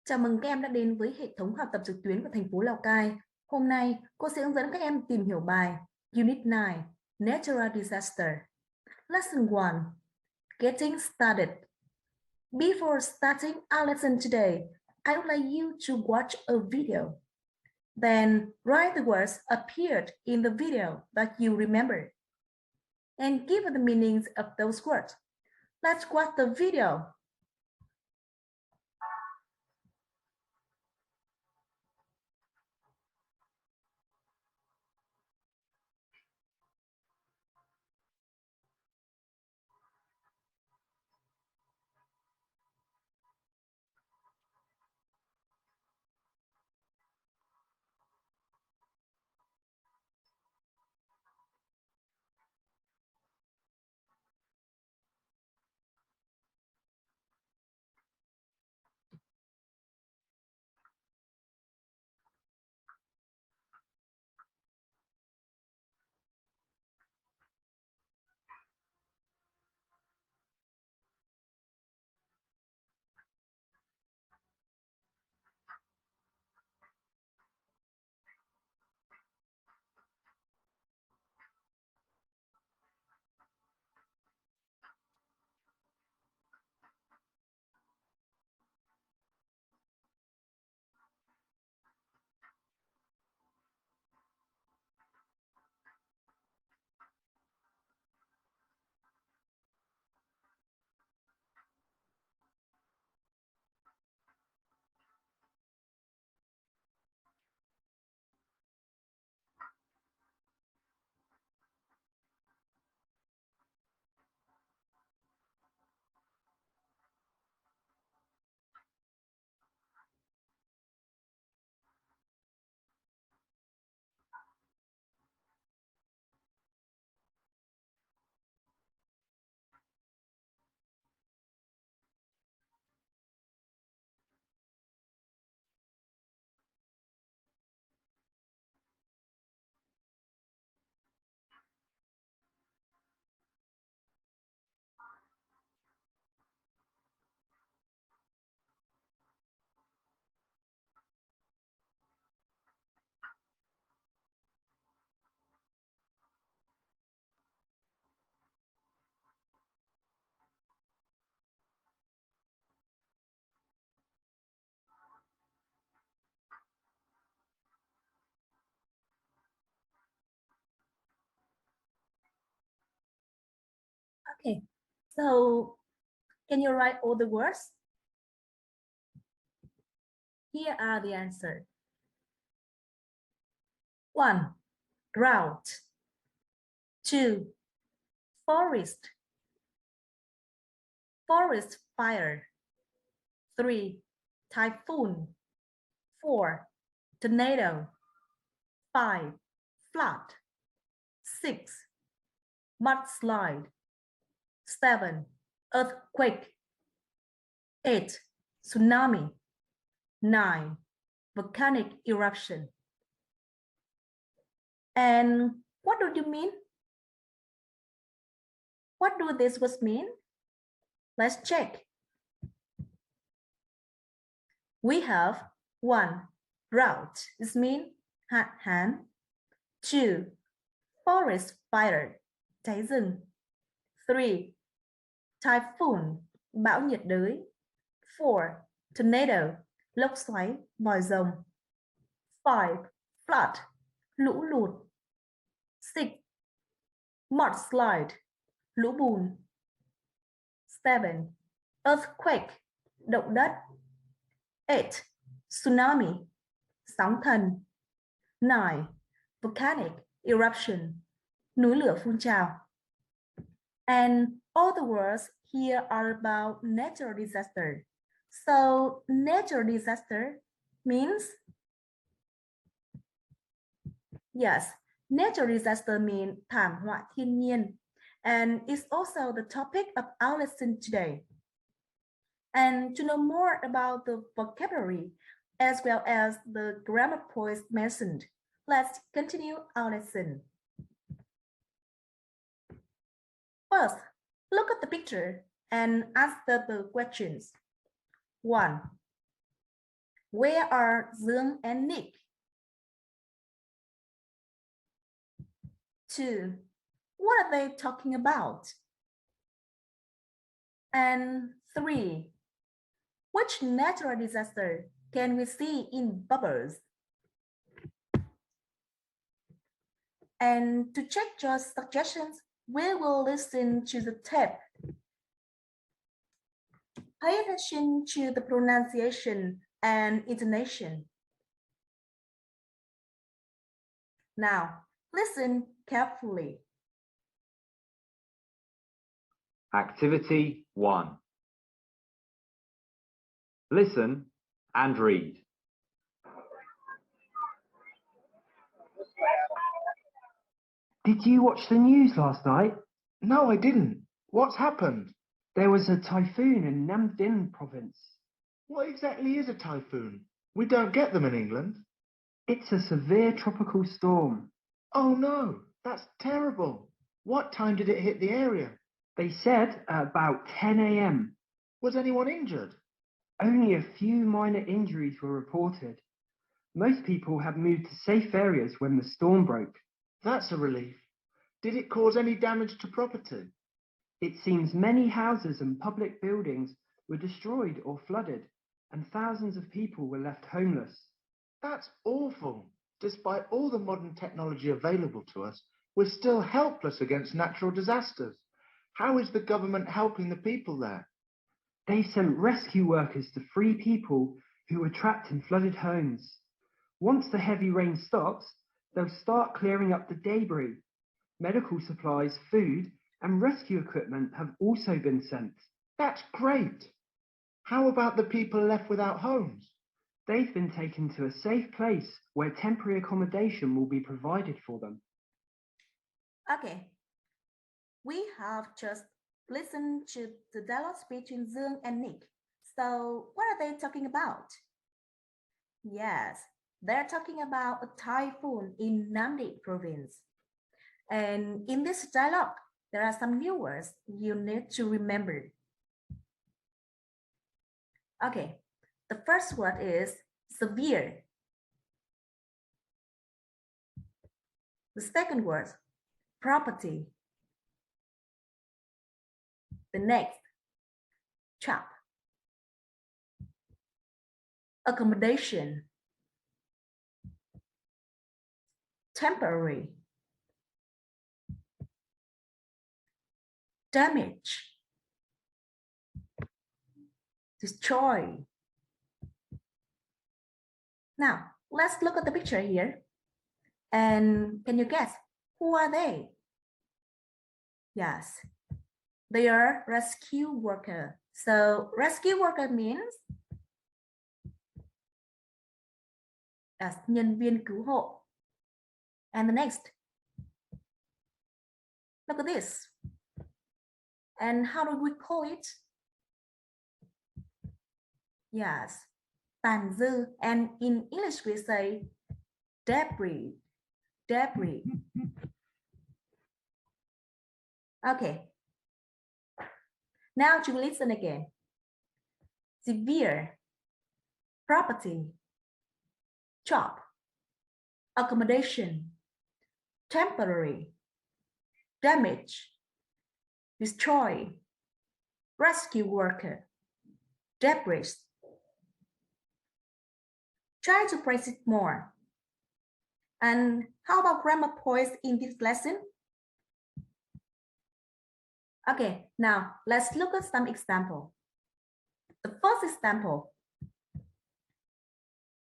Chào mừng các em đã đến với hệ thống học tập trực tuyến của thành phố Lào Cai. Hôm nay, cô sẽ hướng dẫn các em tìm hiểu bài Unit 9, Natural Disaster. Lesson 1, Getting Started. Before starting our lesson today, I would like you to watch a video. Then write the words appeared in the video that you remember and give the meanings of those words. Let's watch the video. Okay, so can you write all the words? Here are the answers. 1. Drought. 2. Forest. Forest fire. 3. Typhoon. 4. Tornado. 5. Flood. 6. Mudslide. 7. Earthquake. 8. Tsunami. 9. Volcanic eruption. And what do you mean? What do these words mean? Let's check. We have 1. Drought. This means hạn hán. 2. Forest fire. Cháy rừng. 3. Typhoon. Bão nhiệt đới. 4. Tornado. Lốc xoáy, vòi rồng. 5. Flood. Lũ lụt. 6. Mudslide. Lũ bùn. 7. Earthquake. Động đất. 8. Tsunami. Sóng thần. 9. Volcanic eruption. Núi lửa phun trào. And all the words here are about natural disaster. So natural disaster means, yes, natural disaster means thảm họa thiên nhiên. And it's also the topic of our lesson today. And to know more about the vocabulary as well as the grammar points mentioned, let's continue our lesson. First, look at the picture and answer the questions. 1. Where are Dương and Nick? 2. What are they talking about? And 3. Which natural disaster can we see in bubbles? And to check your suggestions, we will listen to the tape. Pay attention to the pronunciation and intonation. Now, listen carefully. Activity 1. Listen and read. Did you watch the news last night? No, I didn't. What's happened? There was a typhoon in Nam Dinh province. What exactly is a typhoon? We don't get them in England. It's a severe tropical storm. Oh no, that's terrible. What time did it hit the area? They said at about 10 a.m. Was anyone injured? Only a few minor injuries were reported. Most people had moved to safe areas when the storm broke. That's a relief. Did it cause any damage to property? It seems many houses and public buildings were destroyed or flooded, and thousands of people were left homeless. That's awful. Despite all the modern technology available to us, we're still helpless against natural disasters. How is the government helping the people there? They sent rescue workers to free people who were trapped in flooded homes. Once the heavy rain stops, they'll start clearing up the debris. Medical supplies, food, and rescue equipment have also been sent. That's great. How about the people left without homes? They've been taken to a safe place where temporary accommodation will be provided for them. Okay. We have just listened to the dialogue between Dương and Nick. So what are they talking about? Yes, they're talking about a typhoon in Nam Dinh province. And in this dialogue, there are some new words you need to remember. Okay, the first word is severe. The second word, property. The next, chop. Accommodation. Temporary. Damage. Destroy. Now, let's look at the picture here. And can you guess, who are they? Yes, they are rescue worker. So rescue worker means as nhân viên cứu hộ. And the next, look at this. And how do we call it? Yes, tàn dư. And in English we say debris. Debris. Okay. Now to listen again. Severe. Property. Chop. Accommodation. Temporary. Damage. Destroy. Rescue worker. Debris. Try to praise it more. And how about grammar points in this lesson? Okay, now let's look at some example. The first example.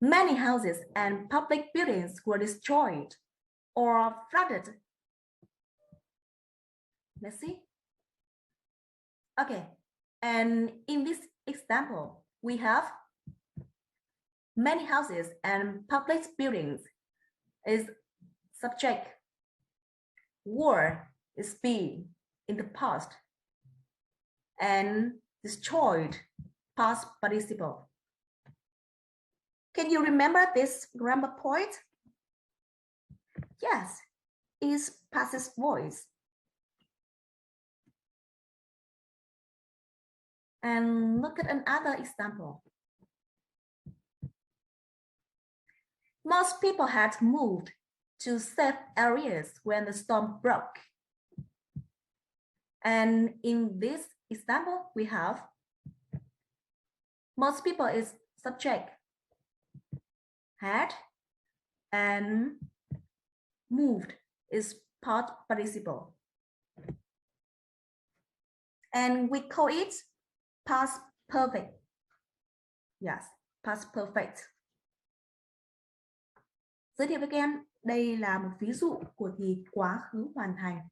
Many houses and public buildings were destroyed or flooded. Let's see. Okay, and in this example, we have many houses and public buildings is subject. Were is be in the past. And destroyed, past participle. Can you remember this grammar point? Yes, is passive voice. And look at another example. Most people had moved to safe areas when the storm broke. And in this example, we have most people is subject, had, and moved is past participle. And we call it past perfect. Yes, past perfect. Giới thiệu với các em, đây là một ví dụ của thì quá khứ hoàn thành.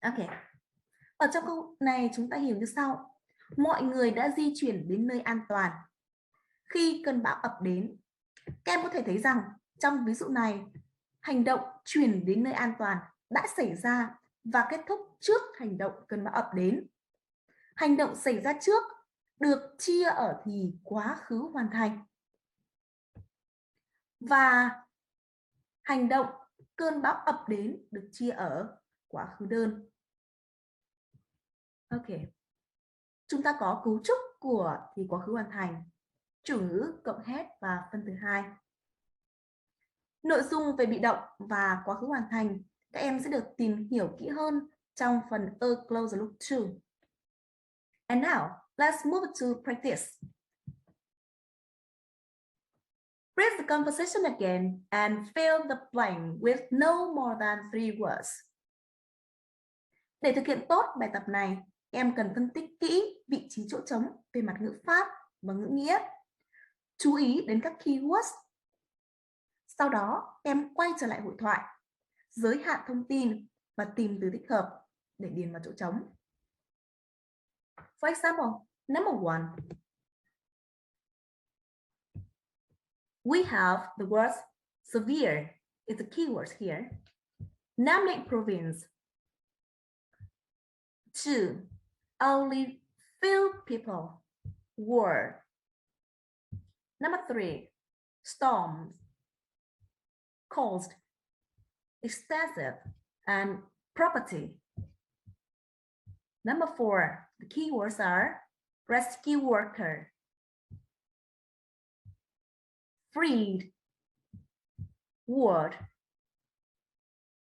Ok. Ở trong câu này chúng ta hiểu như sau. Mọi người đã di chuyển đến nơi an toàn khi cơn bão ập đến. Các em có thể thấy rằng trong ví dụ này, hành động chuyển đến nơi an toàn đã xảy ra và kết thúc trước hành động cơn bão ập đến. Hành động xảy ra trước được chia ở thì quá khứ hoàn thành. Và hành động cơn bão ập đến được chia ở quá khứ đơn. Ok. Chúng ta có cấu trúc của thì quá khứ hoàn thành, chủ ngữ cộng hết và phân từ 2. Nội dung về bị động và quá khứ hoàn thành các em sẽ được tìm hiểu kỹ hơn trong phần A Closer Look To. And now, let's move to practice. Read the conversation again and fill the blank with no more than 3 words. Để thực hiện tốt bài tập này, em cần phân tích kỹ vị trí chỗ trống về mặt ngữ pháp và ngữ nghĩa. Chú ý đến các keywords. Sau đó, em quay trở lại hội thoại, giới hạn thông tin và tìm từ thích hợp để điền vào chỗ trống. For example, number 1. We have the words severe is the keyword here. Naming province. 2. Only few people were. Number 3. Storms caused extensive and property. Number 4. The keywords are rescue worker, freed, word,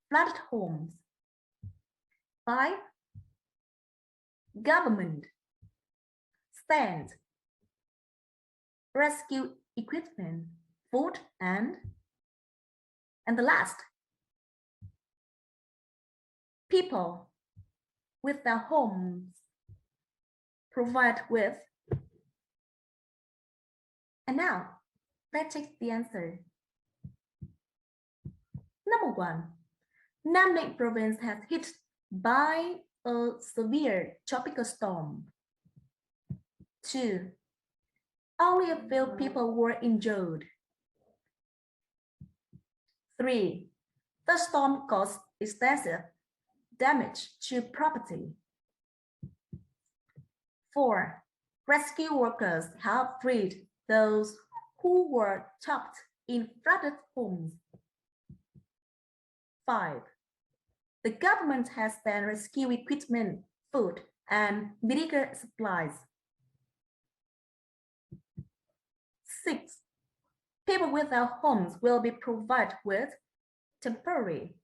flooded homes. 5. Government, stand, rescue equipment, food, and the last, people with their homes, provide with. And now, let's check the answer. Number 1, Nam Định province has hit by a severe tropical storm. 2. Only a few people were injured. 3. The storm caused extensive damage to property. 4. Rescue workers have freed those who were trapped in flooded homes. 5. The government has sent rescue equipment, food, and medical supplies. 6. People without homes will be provided with temporary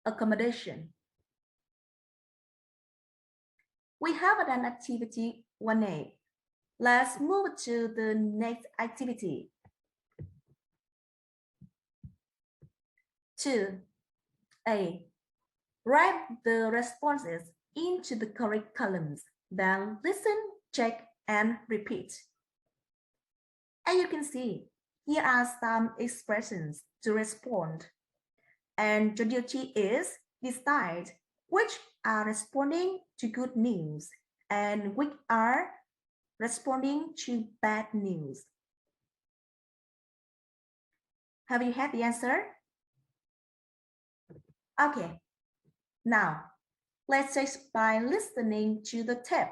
accommodation. We have done activity 1A. Let's move to the next activity. 2A. Write the responses into the correct columns, then listen, check, and repeat. As you can see, here are some expressions to respond. And your duty is decide which are responding to good news and which are responding to bad news. Have you had the answer? Okay. Now, let's test by listening to the tape.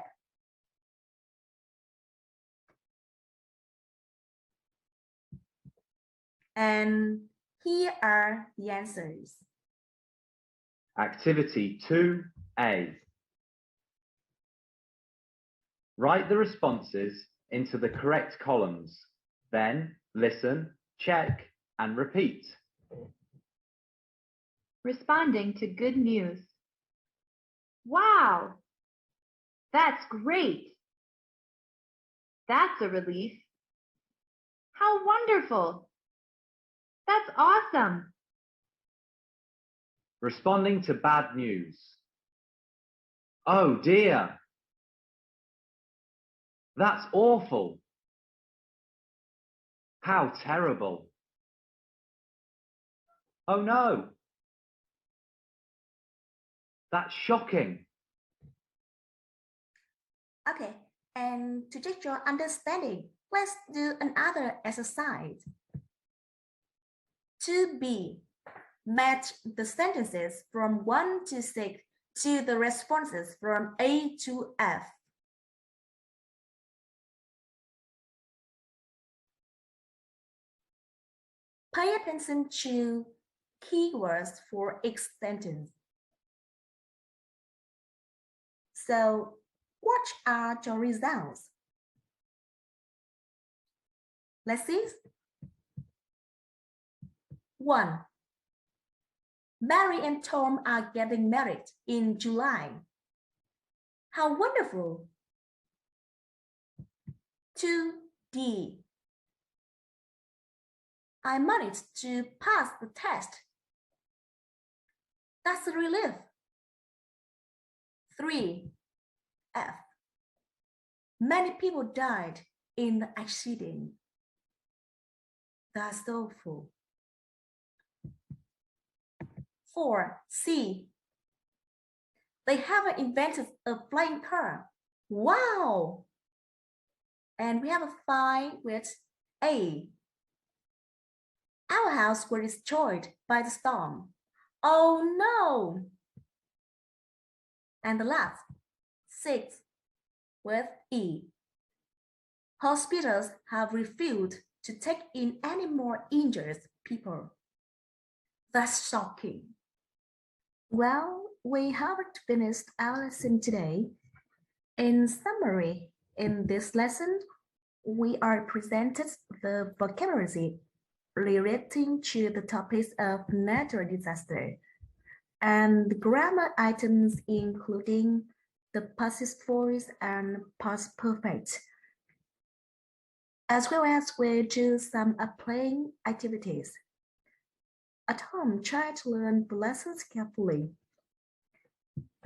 And here are the answers. Activity 2A. Write the responses into the correct columns. Then listen, check, and repeat. Responding to good news. Wow! That's great! That's a relief. How wonderful! That's awesome! Responding to bad news. Oh dear! That's awful! How terrible! Oh no! That's shocking! Okay, and to check your understanding, let's do another exercise. 2B. Match the sentences from 1 to 6 to the responses from A to F. Pay attention to keywords for each sentence. So, what are your results? Let's see. 1. Mary and Tom are getting married in July. How wonderful! 2D. I managed to pass the test. That's a relief. 3F. Many people died in the accident. That's awful. 4C. They haven't invented a flying car. Wow! And we have a 5 with A. Our house was destroyed by the storm. Oh no! And the last, 6 with E. Hospitals have refused to take in any more injured people. That's shocking. Well, we haven't finished our lesson today. In summary, in this lesson, we are presented the vocabulary relating to the topics of natural disaster and the grammar items including the past voice and past perfect, as well as we do some playing activities. At home, try to learn the lessons carefully.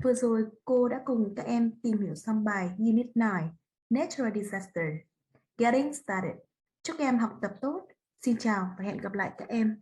Vừa rồi, cô đã cùng các em tìm hiểu xong bài Unit 9, Natural Disaster. Getting started. Chúc em học tập tốt. Xin chào và hẹn gặp lại các em.